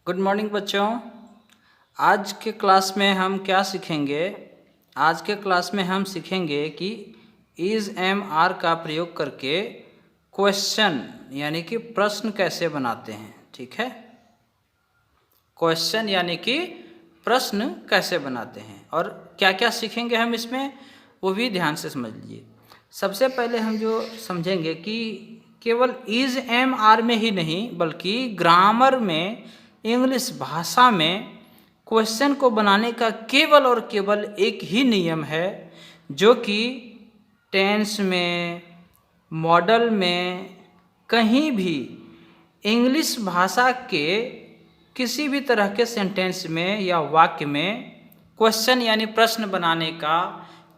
Good morning बच्चों। आज के क्लास में हम क्या सीखेंगे? आज के क्लास में हम सीखेंगे कि इज़ एम आर का प्रयोग करके क्वेश्चन यानी कि प्रश्न कैसे बनाते हैं। ठीक है, क्वेश्चन यानी कि प्रश्न कैसे बनाते हैं और क्या क्या सीखेंगे हम इसमें, वो भी ध्यान से समझ लीजिए। सबसे पहले हम जो समझेंगे कि केवल इज़ एम आर में ही नहीं बल्कि ग्रामर में, इंग्लिश भाषा में क्वेश्चन को बनाने का केवल और केवल एक ही नियम है जो कि टेंस में, मॉडल में, कहीं भी इंग्लिश भाषा के किसी भी तरह के सेंटेंस में या वाक्य में क्वेश्चन यानी प्रश्न बनाने का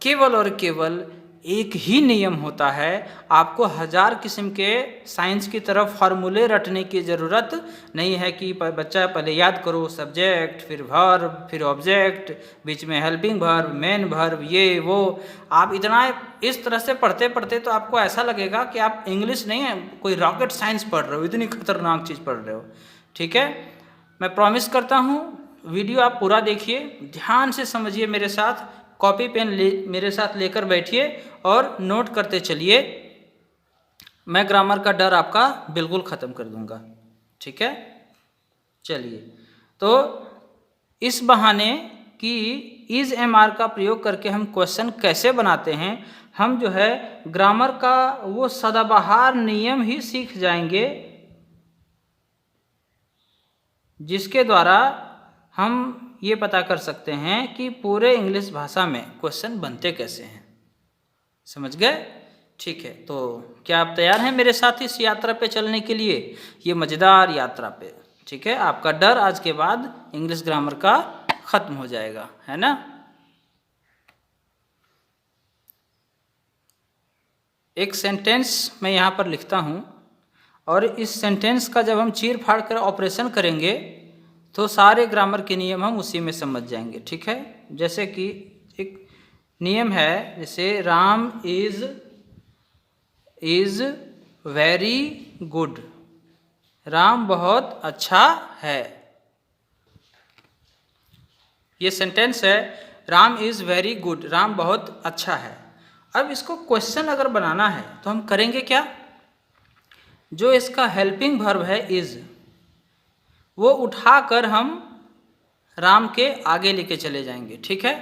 केवल और केवल एक ही नियम होता है। आपको हजार किस्म के साइंस की तरफ फार्मूले रटने की ज़रूरत नहीं है कि बच्चा पहले याद करो सब्जेक्ट, फिर वर्ब, फिर ऑब्जेक्ट, बीच में हेल्पिंग वर्ब, मेन वर्ब, ये वो। आप इतना इस तरह से पढ़ते पढ़ते तो आपको ऐसा लगेगा कि आप इंग्लिश नहीं है, कोई रॉकेट साइंस पढ़ रहे हो, इतनी खतरनाक चीज़ पढ़ रहे हो। ठीक है, मैं प्रॉमिस करता हूँ वीडियो आप पूरा देखिए, ध्यान से समझिए, मेरे साथ कॉपी पेन मेरे साथ लेकर बैठिए और नोट करते चलिए। मैं ग्रामर का डर आपका बिल्कुल ख़त्म कर दूंगा। ठीक है, चलिए। तो इस बहाने कि इज़ एम आर का प्रयोग करके हम क्वेश्चन कैसे बनाते हैं, हम जो है ग्रामर का वो सदाबहार नियम ही सीख जाएंगे जिसके द्वारा हम ये पता कर सकते हैं कि पूरे इंग्लिश भाषा में क्वेश्चन बनते कैसे हैं। समझ गए? ठीक है, तो क्या आप तैयार हैं मेरे साथ इस यात्रा पे चलने के लिए, ये मज़ेदार यात्रा पे? ठीक है, आपका डर आज के बाद इंग्लिश ग्रामर का ख़त्म हो जाएगा, है ना? एक सेंटेंस मैं यहाँ पर लिखता हूँ और इस सेंटेंस का जब हम चीर फाड़ कर ऑपरेशन करेंगे तो सारे ग्रामर के नियम हम उसी में समझ जाएंगे। ठीक है, जैसे कि एक नियम है, जैसे Ram is very good, Ram बहुत अच्छा है। ये सेंटेंस है, Ram is very good, Ram बहुत अच्छा है। अब इसको क्वेश्चन अगर बनाना है तो हम करेंगे क्या? जो इसका हेल्पिंग वर्ब है इज़, वो उठाकर हम राम के आगे लेके चले जाएंगे। ठीक है,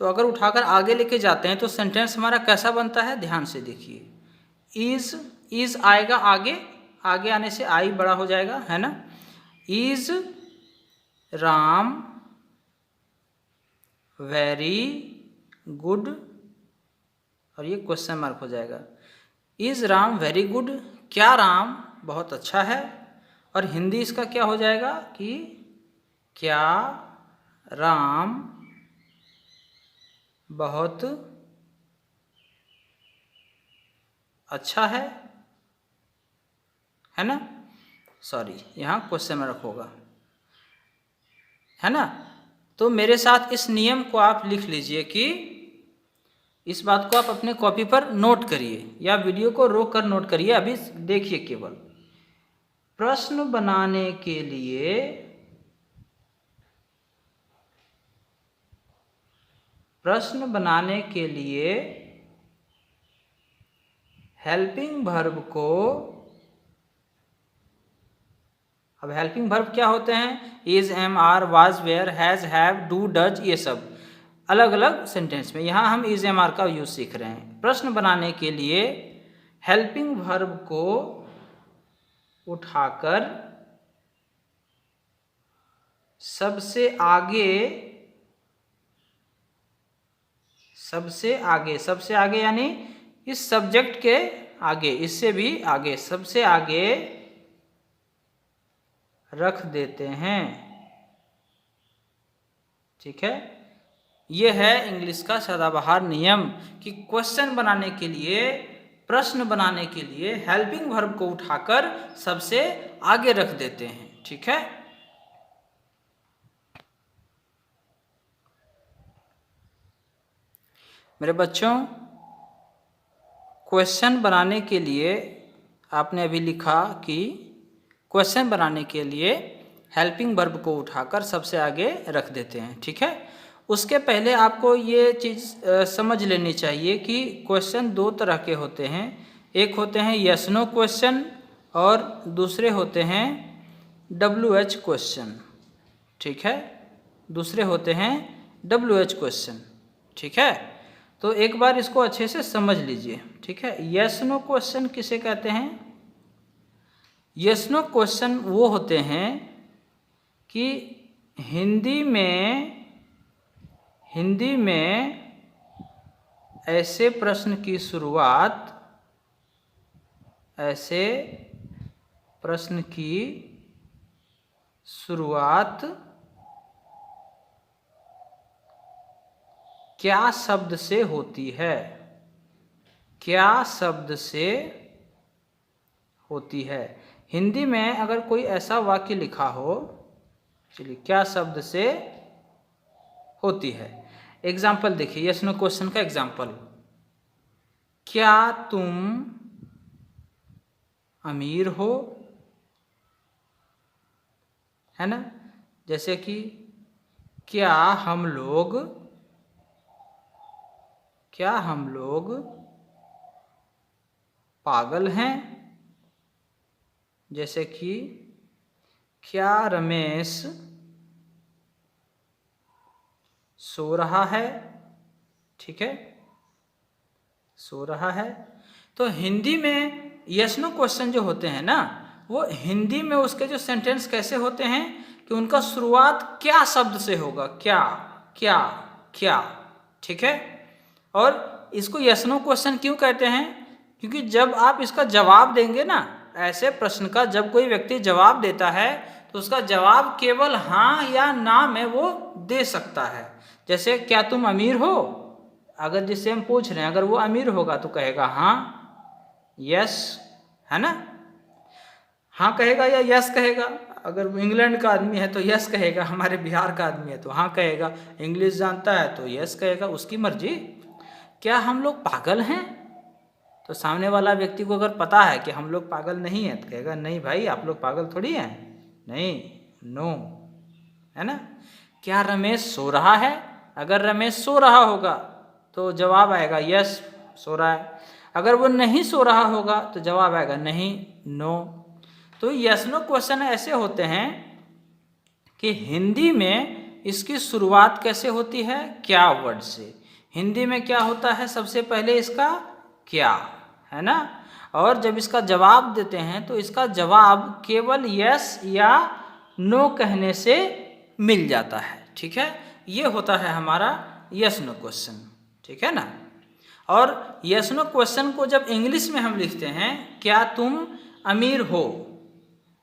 तो अगर उठाकर आगे लेके जाते हैं तो सेंटेंस हमारा कैसा बनता है, ध्यान से देखिए। इज़ आएगा आगे, आगे आने से आई बड़ा हो जाएगा, है ना? इज़ राम वेरी गुड, और ये क्वेश्चन मार्क हो जाएगा। इज़ राम वेरी गुड, क्या राम बहुत अच्छा है? और हिंदी इसका क्या हो जाएगा कि क्या राम बहुत अच्छा है ना? सॉरी, यहाँ क्वेश्चन मार्क होगा, है ना? तो मेरे साथ इस नियम को आप लिख लीजिए कि इस बात को आप अपने कॉपी पर नोट करिए या वीडियो को रोक कर नोट करिए। अभी देखिए, केवल प्रश्न बनाने के लिए हेल्पिंग वर्ब को, अब हेल्पिंग वर्ब क्या होते हैं? Is, am, are, was, were, has, have, do, does, ये सब अलग अलग सेंटेंस में। यहाँ हम इज एम आर का यूज सीख रहे हैं। प्रश्न बनाने के लिए हेल्पिंग वर्ब को उठाकर सबसे आगे यानी इस सब्जेक्ट के आगे, इससे भी आगे, सबसे आगे रख देते हैं। ठीक है, यह है इंग्लिश का सदाबहार नियम कि क्वेश्चन बनाने के लिए, प्रश्न बनाने के लिए हेल्पिंग वर्ब को उठाकर सबसे आगे रख देते हैं। ठीक है, मेरे बच्चों, क्वेश्चन बनाने के लिए आपने अभी लिखा कि क्वेश्चन बनाने के लिए हेल्पिंग वर्ब को उठाकर सबसे आगे रख देते हैं। ठीक है, उसके पहले आपको ये चीज़ समझ लेनी चाहिए कि क्वेश्चन दो तरह के होते हैं। एक होते हैं यस नो क्वेश्चन और दूसरे होते हैं WH क्वेश्चन। ठीक है, दूसरे होते हैं WH क्वेश्चन। ठीक है, तो एक बार इसको अच्छे से समझ लीजिए। ठीक है, यस नो क्वेश्चन किसे कहते हैं? यस नो क्वेश्चन वो होते हैं कि हिंदी में ऐसे प्रश्न की शुरुआत क्या शब्द से होती है? क्या शब्द से होती है? हिंदी में अगर कोई ऐसा वाक्य लिखा हो, चलिए क्या शब्द से होती है। एग्जाम्पल देखिए, यस नो क्वेश्चन का एग्जाम्पल, क्या तुम अमीर हो? है ना, जैसे कि क्या हम लोग पागल हैं? जैसे कि क्या रमेश सो रहा है? ठीक है, सो रहा है। तो हिंदी में यस नो क्वेश्चन जो होते हैं ना, वो हिंदी में उसके जो सेंटेंस कैसे होते हैं कि उनका शुरुआत क्या शब्द से होगा, क्या क्या क्या। ठीक है, और इसको यस नो क्वेश्चन क्यों कहते हैं? क्योंकि जब आप इसका जवाब देंगे ना, ऐसे प्रश्न का जब कोई व्यक्ति जवाब देता है तो उसका जवाब केवल हाँ या ना में वो दे सकता है। जैसे क्या तुम अमीर हो, अगर जिससे हम पूछ रहे हैं अगर वो अमीर होगा तो कहेगा हाँ, यस, है ना, हाँ कहेगा या यस कहेगा। अगर वो इंग्लैंड का आदमी है तो यस कहेगा, हमारे बिहार का आदमी है तो हाँ कहेगा, इंग्लिश जानता है तो यस कहेगा, उसकी मर्जी। क्या हम लोग पागल हैं? तो सामने वाला व्यक्ति को अगर पता है कि हम लोग पागल नहीं हैं तो कहेगा नहीं भाई, आप लोग पागल थोड़ी हैं, नहीं, नो, है ना। क्या रमेश सो रहा है? अगर रमेश सो रहा होगा तो जवाब आएगा यस, सो रहा है। अगर वो नहीं सो रहा होगा तो जवाब आएगा नहीं, नो। तो यस नो क्वेश्चन ऐसे होते हैं कि हिंदी में इसकी शुरुआत कैसे होती है? क्या वर्ड से। हिंदी में क्या होता है? सबसे पहले इसका क्या, है ना, और जब इसका जवाब देते हैं तो इसका जवाब केवल यस या नो कहने से मिल जाता है। ठीक है, ये होता है हमारा यस नो क्वेश्चन। ठीक है ना। और यस नो क्वेश्चन को जब इंग्लिश में हम लिखते हैं, क्या तुम अमीर हो,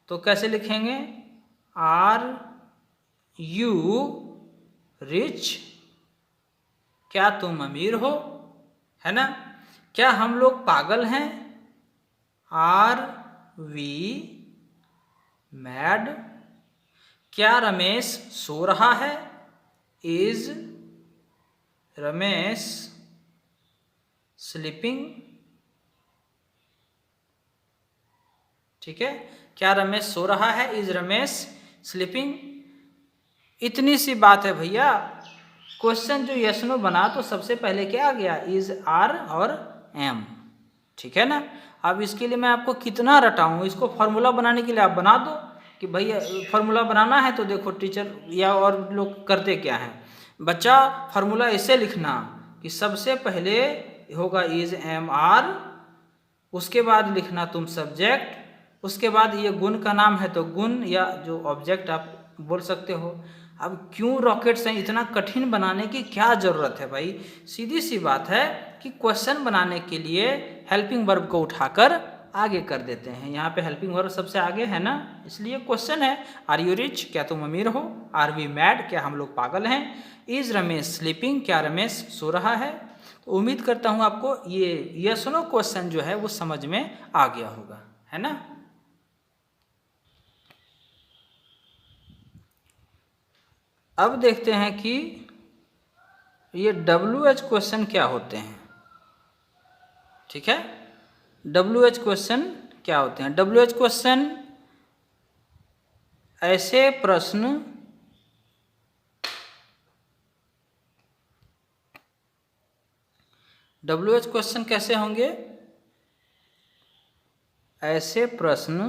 तो कैसे लिखेंगे? Are you rich? क्या तुम अमीर हो, है ना। क्या हम लोग पागल हैं? Are we mad? क्या रमेश सो रहा है? Is Ramesh sleeping? ठीक है, क्या रमेश सो रहा है? Is Ramesh sleeping? इतनी सी बात है भैया। क्वेश्चन जो यस नो बना तो सबसे पहले क्या आ गया? इज, आर और एम। ठीक है ना। अब इसके लिए मैं आपको कितना रटाऊं, इसको फॉर्मूला बनाने के लिए आप बना दो कि भैया फॉर्मूला बनाना है तो देखो टीचर या और लोग करते क्या हैं, बच्चा फॉर्मूला ऐसे लिखना कि सबसे पहले होगा इज, एम, आर, उसके बाद लिखना तुम सब्जेक्ट, उसके बाद ये गुण का नाम है तो गुण या जो ऑब्जेक्ट आप बोल सकते हो। अब क्यों रॉकेट साइंस इतना कठिन बनाने की क्या ज़रूरत है भाई? सीधी सी बात है कि क्वेश्चन बनाने के लिए हेल्पिंग वर्ब को उठाकर आगे कर देते हैं। यहाँ पे हेल्पिंग वर्ब सबसे आगे है ना, इसलिए क्वेश्चन है आर यू रिच? क्या तुम अमीर हो? Are we mad? क्या हम लोग पागल हैं? Is Ramesh sleeping? क्या रमेश सो रहा है? तो उम्मीद करता हूँ आपको ये यस नो क्वेश्चन जो है वो समझ में आ गया होगा, है ना। अब देखते हैं कि ये WH क्वेश्चन क्या होते हैं। ठीक है, WH क्वेश्चन क्या होते हैं? WH क्वेश्चन ऐसे प्रश्न WH क्वेश्चन कैसे होंगे? ऐसे प्रश्न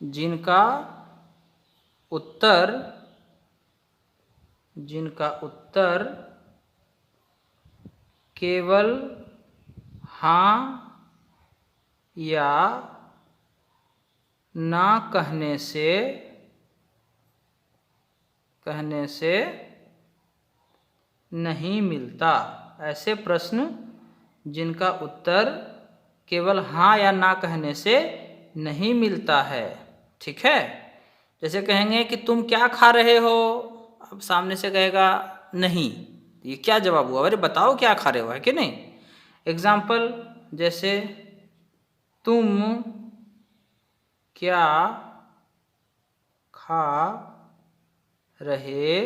जिनका उत्तर केवल हाँ या ना कहने से नहीं मिलता। ऐसे प्रश्न जिनका उत्तर केवल हाँ या ना कहने से नहीं मिलता है। ठीक है, जैसे कहेंगे कि तुम क्या खा रहे हो, अब सामने से कहेगा नहीं, ये क्या जवाब हुआ? अरे बताओ क्या खा रहे हो, है कि नहीं? एग्जाम्पल जैसे तुम क्या खा रहे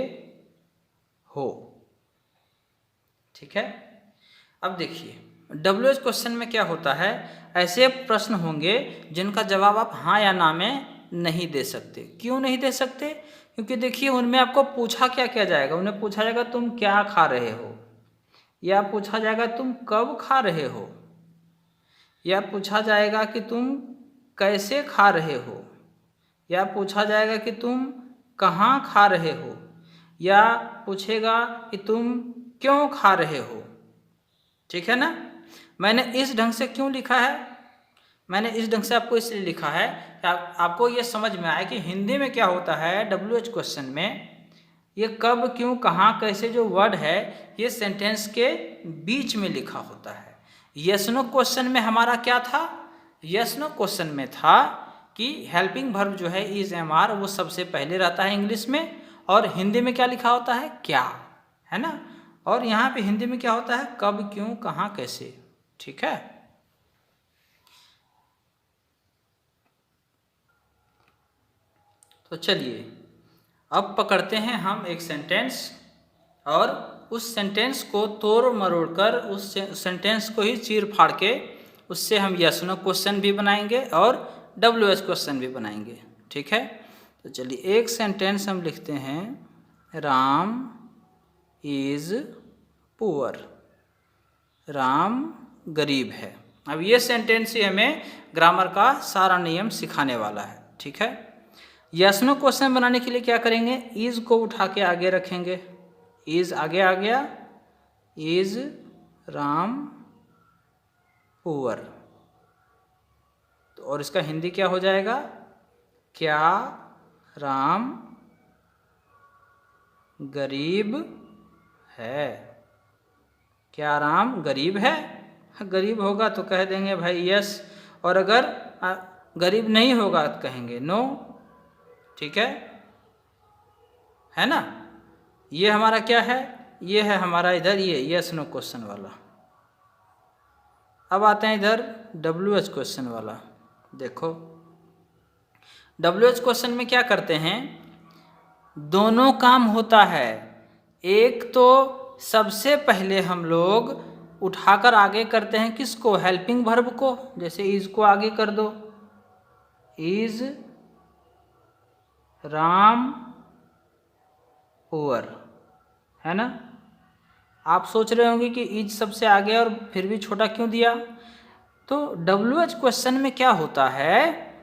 हो। ठीक है, अब देखिए WH क्वेश्चन में क्या होता है, ऐसे प्रश्न होंगे जिनका जवाब आप हाँ या ना में नहीं दे सकते। क्यों नहीं दे सकते? क्योंकि देखिए उनमें आपको पूछा क्या क्या जाएगा। उन्हें पूछा जाएगा तुम क्या खा रहे हो, या पूछा जाएगा तुम कब खा रहे हो, या पूछा जाएगा कि तुम कैसे खा रहे हो, या पूछा जाएगा कि तुम कहाँ खा रहे हो, या पूछेगा कि तुम क्यों खा रहे हो। ठीक है ना? मैंने इस ढंग से क्यों लिखा है? मैंने इस ढंग से आपको इसलिए लिखा है कि आपको ये समझ में आए कि हिंदी में क्या होता है। WH क्वेश्चन में ये कब, क्यों, कहाँ, कैसे जो वर्ड है ये सेंटेंस के बीच में लिखा होता है। यस नो क्वेश्चन में हमारा क्या था? यस नो क्वेश्चन में था कि हेल्पिंग वर्ब जो है इज एम आर वो सबसे पहले रहता है इंग्लिश में, और हिंदी में क्या लिखा होता है? क्या, है ना? और यहाँ पे हिंदी में क्या होता है? कब, क्यों, कहाँ, कैसे। ठीक है, तो चलिए अब पकड़ते हैं हम एक सेंटेंस, और उस सेंटेंस को तोड़ मरोड़ कर, उस सेंटेंस को ही चीर फाड़ के उससे हम यस नो क्वेश्चन भी बनाएंगे और WH क्वेश्चन भी बनाएंगे। ठीक है, तो चलिए एक सेंटेंस हम लिखते हैं, राम इज पुअर। राम गरीब है। अब ये सेंटेंस ही हमें ग्रामर का सारा नियम सिखाने वाला है। ठीक है, यस नो क्वेश्चन बनाने के लिए क्या करेंगे? इज को उठा के आगे रखेंगे। इज आगे आ गया, इज राम पुअर, तो और इसका हिंदी क्या हो जाएगा? क्या राम गरीब है? क्या राम गरीब है? गरीब होगा तो कह देंगे भाई यस, और अगर गरीब नहीं होगा तो कहेंगे नो। ठीक है ना? ये हमारा क्या है? ये है हमारा इधर ये यस नो क्वेश्चन वाला। अब आते हैं इधर WH क्वेश्चन वाला। देखो WH क्वेश्चन में क्या करते हैं, दोनों काम होता है। एक तो सबसे पहले हम लोग उठाकर आगे करते हैं किसको? हेल्पिंग वर्ब को। जैसे इज को आगे कर दो, इज राम पुअर, है ना? आप सोच रहे होंगे कि इज सबसे आगे और फिर भी छोटा क्यों दिया? तो WH क्वेश्चन में क्या होता है,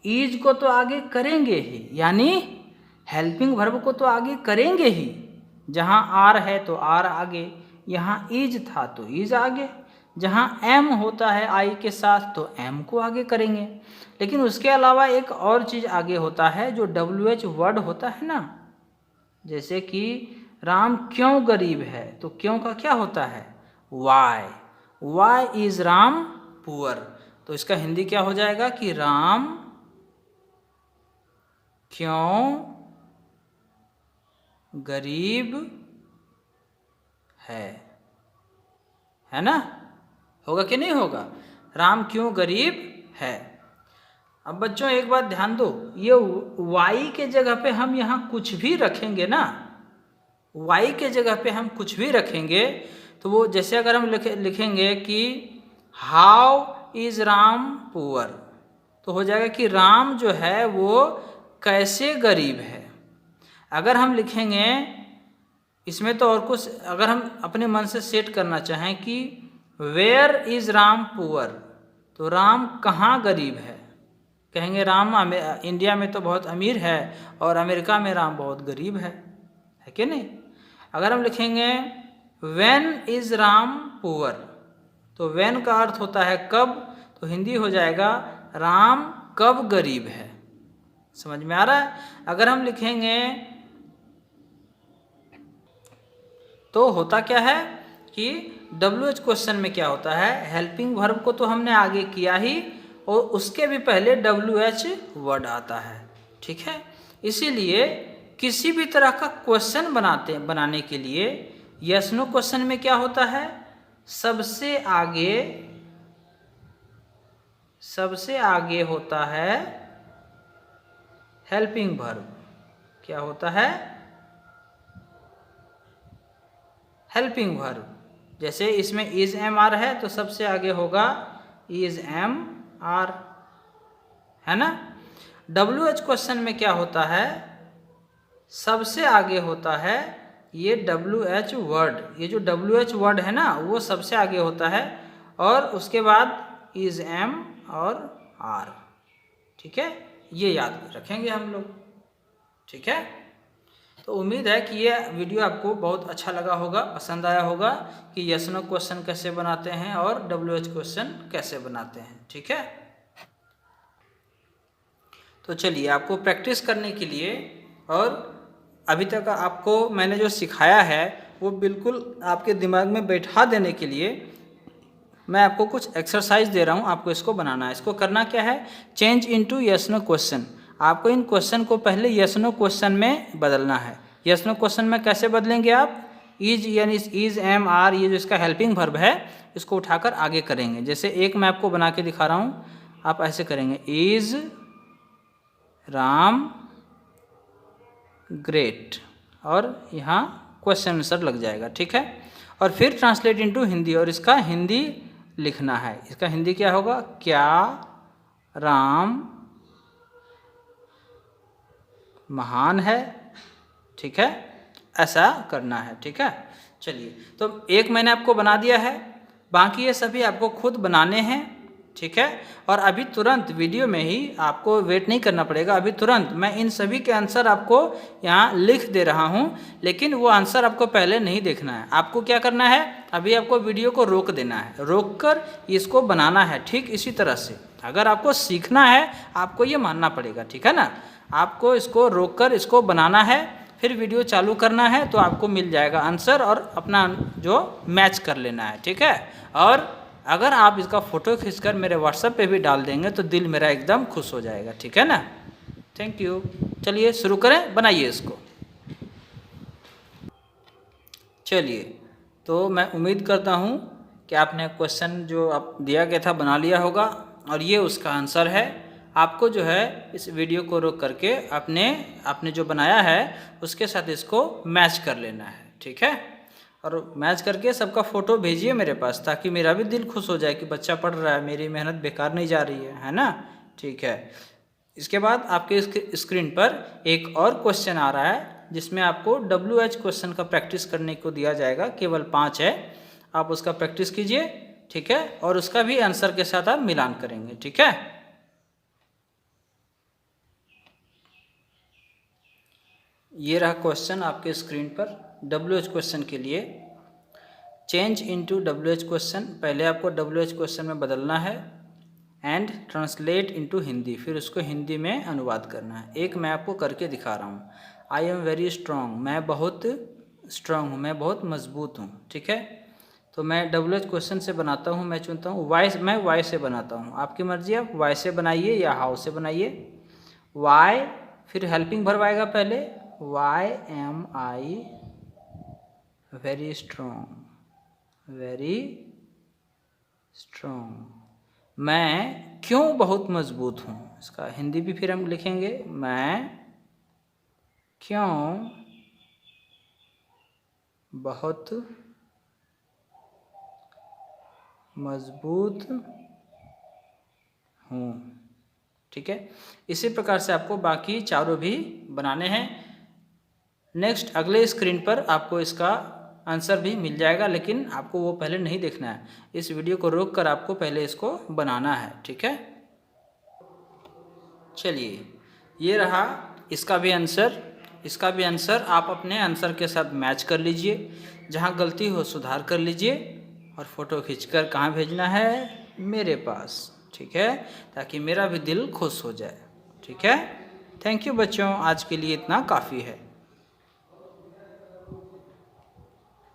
इज को तो आगे करेंगे ही, यानी हेल्पिंग वर्ब को तो आगे करेंगे ही। जहाँ आर है तो आर आगे, यहाँ इज था तो इज आगे, जहाँ एम होता है आई के साथ तो एम को आगे करेंगे। लेकिन उसके अलावा एक और चीज़ आगे होता है जो WH वर्ड होता है ना। जैसे कि राम क्यों गरीब है, तो क्यों का क्या होता है? Why is Ram poor. तो इसका हिंदी क्या हो जाएगा कि राम क्यों गरीब है ना? होगा कि नहीं होगा? राम क्यों गरीब है। अब बच्चों एक बात ध्यान दो, ये वाई के जगह पे हम यहाँ कुछ भी रखेंगे ना, वाई के जगह पे हम कुछ भी रखेंगे तो वो जैसे अगर हम लिखेंगे कि हाउ इज राम पुअर, तो हो जाएगा कि राम जो है वो कैसे गरीब है। अगर हम लिखेंगे इसमें तो और कुछ, अगर हम अपने मन से सेट करना चाहें कि वेयर इज राम पुअर, तो राम कहाँ गरीब है, कहेंगे राम इंडिया में तो बहुत अमीर है और अमेरिका में राम बहुत गरीब है कि नहीं। अगर हम लिखेंगे व्हेन इज राम पुअर, तो व्हेन का अर्थ होता है कब, तो हिंदी हो जाएगा राम कब गरीब है। समझ में आ रहा है। अगर हम लिखेंगे तो होता क्या है कि WH क्वेश्चन में क्या होता है, हेल्पिंग वर्ब को तो हमने आगे किया ही और उसके भी पहले WH वर्ड आता है, ठीक है। इसीलिए किसी भी तरह का क्वेश्चन बनाने के लिए यस नो क्वेश्चन में क्या होता है, सबसे आगे होता है हेल्पिंग वर्ब। क्या होता है, हेल्पिंग वर्ब। जैसे इसमें इज एम आर है तो सबसे आगे होगा इज एम आर, है ना। WH क्वेश्चन में क्या होता है, सबसे आगे होता है ये WH वर्ड, ये जो WH वर्ड है ना वो सबसे आगे होता है और उसके बाद इज एम और आर, ठीक है। ये याद रखेंगे हम लोग, ठीक है। तो उम्मीद है कि ये वीडियो आपको बहुत अच्छा लगा होगा, पसंद आया होगा कि यस नो क्वेश्चन कैसे बनाते हैं और WH क्वेश्चन कैसे बनाते हैं, ठीक है। तो चलिए आपको प्रैक्टिस करने के लिए और अभी तक आपको मैंने जो सिखाया है वो बिल्कुल आपके दिमाग में बैठा देने के लिए मैं आपको कुछ एक्सरसाइज दे रहा हूँ, आपको इसको बनाना है। इसको करना क्या है, change into yes no question. आपको इन क्वेश्चन को पहले यस नो क्वेश्चन में बदलना है। यस नो क्वेश्चन में कैसे बदलेंगे आप, इज यानी इज एम आर ये जो इसका हेल्पिंग वर्ब है इसको उठाकर आगे करेंगे। जैसे एक मैं आपको बना के दिखा रहा हूँ, आप ऐसे करेंगे इज राम ग्रेट और यहाँ क्वेश्चन आंसर लग जाएगा, ठीक है। और फिर ट्रांसलेट इनटू हिंदी और इसका हिंदी लिखना है। इसका हिंदी क्या होगा, क्या राम महान है, ठीक है। ऐसा करना है, ठीक है। चलिए तो एक मैंने आपको बना दिया है, बाकी ये सभी आपको खुद बनाने हैं, ठीक है। और अभी तुरंत वीडियो में ही आपको वेट नहीं करना पड़ेगा, अभी तुरंत मैं इन सभी के आंसर आपको यहाँ लिख दे रहा हूँ, लेकिन वो आंसर आपको पहले नहीं देखना है। आपको क्या करना है, अभी आपको वीडियो को रोक देना है, रोक कर इसको बनाना है, ठीक इसी तरह से। अगर आपको सीखना है आपको ये मानना पड़ेगा, ठीक है ना। आपको इसको रोक कर इसको बनाना है, फिर वीडियो चालू करना है तो आपको मिल जाएगा आंसर और अपना जो मैच कर लेना है, ठीक है। और अगर आप इसका फ़ोटो खींचकर मेरे व्हाट्सएप पे भी डाल देंगे तो दिल मेरा एकदम खुश हो जाएगा, ठीक है ना। Thank you. चलिए शुरू करें, बनाइए इसको। चलिए तो मैं उम्मीद करता हूँ कि आपने क्वेश्चन जो आप दिया गया था बना लिया होगा और ये उसका आंसर है। आपको जो है इस वीडियो को रोक करके आपने जो बनाया है उसके साथ इसको मैच कर लेना है, ठीक है। और मैच करके सबका फ़ोटो भेजिए मेरे पास, ताकि मेरा भी दिल खुश हो जाए कि बच्चा पढ़ रहा है, मेरी मेहनत बेकार नहीं जा रही है ना, ठीक है। इसके बाद आपके स्क्रीन पर एक और क्वेश्चन आ रहा है जिसमें आपको WH क्वेश्चन का प्रैक्टिस करने को दिया जाएगा, केवल 5 है। आप उसका प्रैक्टिस कीजिए, ठीक है, और उसका भी आंसर के साथ आप मिलान करेंगे, ठीक है। ये रहा क्वेश्चन आपके स्क्रीन पर WH क्वेश्चन के लिए। चेंज इनटू WH क्वेश्चन, पहले आपको WH क्वेश्चन में बदलना है एंड ट्रांसलेट इनटू हिंदी, फिर उसको हिंदी में अनुवाद करना है। एक मैं आपको करके दिखा रहा हूँ, आई एम वेरी स्ट्रॉन्ग, मैं बहुत स्ट्रॉन्ग हूँ, मैं बहुत मजबूत हूँ, ठीक है। तो मैं WH क्वेश्चन से बनाता हूँ, मैं चुनता हूँ वाई, मैं वाई से बनाता हूँ, आपकी मर्जी, आप वाई से बनाइए या हाउ से बनाइए। वाई, फिर हेल्पिंग वर्ब आएगा पहले, why am I very strong, very strong, मैं क्यों बहुत मजबूत हूँ। इसका हिंदी भी फिर हम लिखेंगे, मैं क्यों बहुत मजबूत हूँ। ठीक है, इसी प्रकार से आपको बाकी चारों भी बनाने हैं। नेक्स्ट अगले स्क्रीन पर आपको इसका आंसर भी मिल जाएगा, लेकिन आपको वो पहले नहीं देखना है। इस वीडियो को रोक कर आपको पहले इसको बनाना है। ठीक है, चलिए ये रहा इसका भी आंसर। इसका भी आंसर आप अपने आंसर के साथ मैच कर लीजिए, जहाँ गलती हो सुधार कर लीजिए और फ़ोटो खींचकर कहाँ भेजना है, मेरे पास। ठीक है, ताकि मेरा भी दिल खुश हो जाए। ठीक है, थैंक यू बच्चों, आज के लिए इतना काफ़ी है।